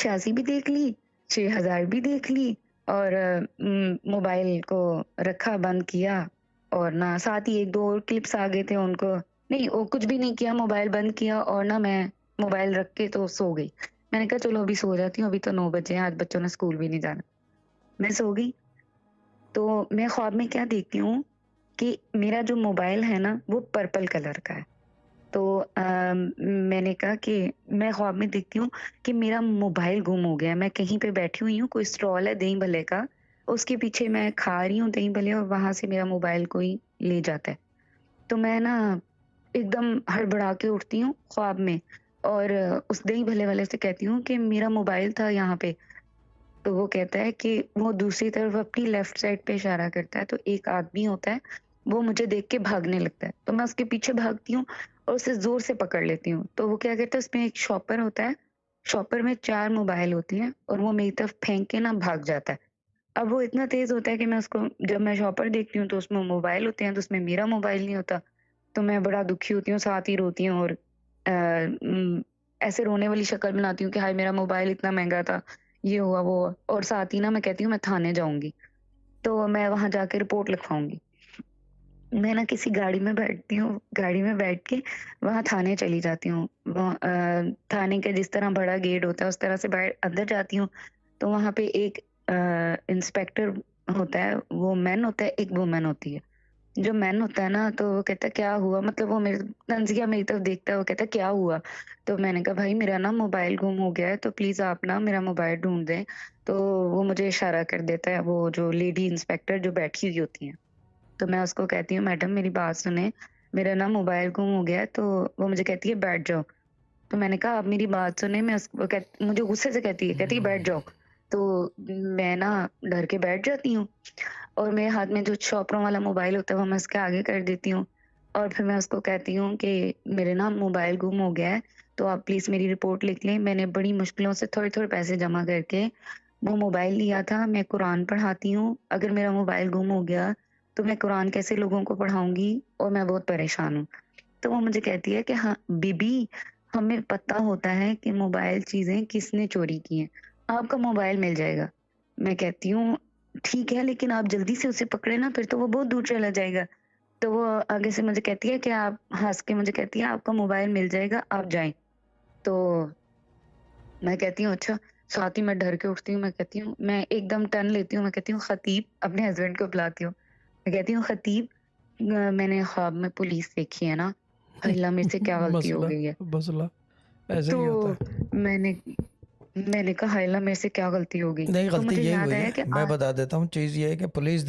86 भी देख ली, 6000 भी देख ली और मोबाइल को रखा, बंद किया और ना साथ ही 1-2 और क्लिप्स आ गए थे उनको नहीं वो कुछ भी नहीं किया, मोबाइल बंद किया और ना मैं मोबाइल रख के तो सो गई। मैंने कहा चलो अभी सो जाती हूँ, अभी तो 9 बजे हैं, आज बच्चों ने स्कूल भी नहीं जाना। मैं सो गई, तो मैं ख्वाब में क्या देखती हूँ कि मेरा जो मोबाइल है ना, वो पर्पल कलर का है। तो मैंने कहा कि मैं ख्वाब में देखती हूँ कि मेरा मोबाइल गुम हो गया है। मैं कहीं पे बैठी हुई हूँ, कोई स्टॉल है दही भल्ले का, उसके पीछे मैं खा रही हूँ दही भल्ले और वहाँ से मेरा मोबाइल कोई ले जाता है। तो मैं ना एकदम हड़बड़ा के उठती हूँ ख्वाब में और उस दही भल्ले वाले से कहती हूँ कि मेरा मोबाइल था यहाँ पे। तो वो कहता है कि वो दूसरी तरफ अपनी लेफ्ट साइड पे इशारा करता है, तो एक आदमी होता है, वो मुझे देख के भागने लगता है। तो मैं उसके पीछे भागती हूँ और उसे ज़ोर से पकड़ लेती हूँ। तो वो क्या करता है उसमें एक शॉपर होता है, शॉपर में 4 मोबाइल होती हैं और वो मेरी तरफ फेंक के ना भाग जाता है। अब वो इतना तेज़ होता है कि मैं उसको जब मैं शॉपर देखती हूँ तो उसमें मोबाइल होते हैं, तो उसमें मेरा मोबाइल नहीं होता। तो मैं बड़ा दुखी होती हूँ, साथ ही रोती हूँ और ऐसे रोने वाली शक्ल बनाती हूँ कि हाय मेरा मोबाइल इतना महँगा था, ये हुआ, वो हुआ और साथ ही ना मैं कहती हूँ मैं थाने जाऊँगी, तो मैं वहाँ जाके रिपोर्ट लिखवाऊँगी। मैं ना किसी गाड़ी में बैठती हूँ, गाड़ी में बैठ के वहाँ थाने चली जाती हूँ। थाने का जिस तरह बड़ा गेट होता है उस तरह से अंदर जाती हूँ, तो वहाँ पे एक इंस्पेक्टर होता है, वो मैन होता है, एक वुमन होती है। जो मैन होता है ना तो वो कहता है क्या हुआ? मतलब वो मेरे तंज़िया मेरी तरफ देखता है, वो कहता है क्या हुआ? तो मैंने कहा भाई मेरा ना मोबाइल गुम हो गया है तो प्लीज़ आप ना मेरा मोबाइल ढूँढ दें। तो वो मुझे इशारा कर देता है, वो जो लेडी इंस्पेक्टर जो बैठी हुई होती हैं। तो मैं उसको कहती हूँ मैडम मेरी बात सुनें, मेरा ना मोबाइल गुम हो गया है तो वो मुझे कहती है बैठ जाओ। तो मैंने कहा आप मेरी बात सुनें मैं वो मुझे गुस्से से कहती है बैठ जाओ। तो मैं ना डर के बैठ जाती हूँ। और मेरे हाथ में जो शॉपरों वाला मोबाइल होता है वो मैं उसके आगे कर देती हूँ और फिर मैं उसको कहती हूँ कि मेरे ना मोबाइल गुम हो गया है, तो आप प्लीज़ मेरी रिपोर्ट लिख लें। मैंने बड़ी मुश्किलों से थोड़े-थोड़े पैसे जमा करके वो मोबाइल लिया था, मैं कुरान पढ़ाती हूँ, अगर मेरा मोबाइल गुम हो गया, तो मैं कुरान कैसे लोगों को पढ़ाऊँगी और मैं बहुत परेशान हूँ। तो वो मुझे कहती है कि हाँ, बीबी हमें पता होता है कि मोबाइल चीज़ें किसने चोरी की हैं, आपका मोबाइल मिल जाएगा। मैं कहती हूँ ठीक है, लेकिन आप जल्दी से उसे पकड़े ना फिर तो वो बहुत दूर चला जाएगा। तो वो आगे से मुझे कहती है कि आप हँस के मुझे कहती है आपका मोबाइल मिल जाएगा, आप जाएँ। तो मैं कहती हूँ अच्छा, साथ ही मैं डर के उठती हूँ, मैं कहती हूँ मैं एकदम टर्न लेती हूँ, मैं कहती हूँ खतीब अपने हस्बैंड को बुलाती हूँ। मैं कहती हूँ खतीब मैंने ख्वाब में पुलिस देखी है ना, अल्लाह मेरे से क्या गलती हो मसला गई है? मसला ऐसे तो ही होता है। मैंने मैंने कहा हाय अल्लाह मेरे से क्या गलती हो गई? नहीं, तो गलती मुझे यही याद हुई आया है, कि मैं बता देता हूँ, चीज़ ये है कि पुलिस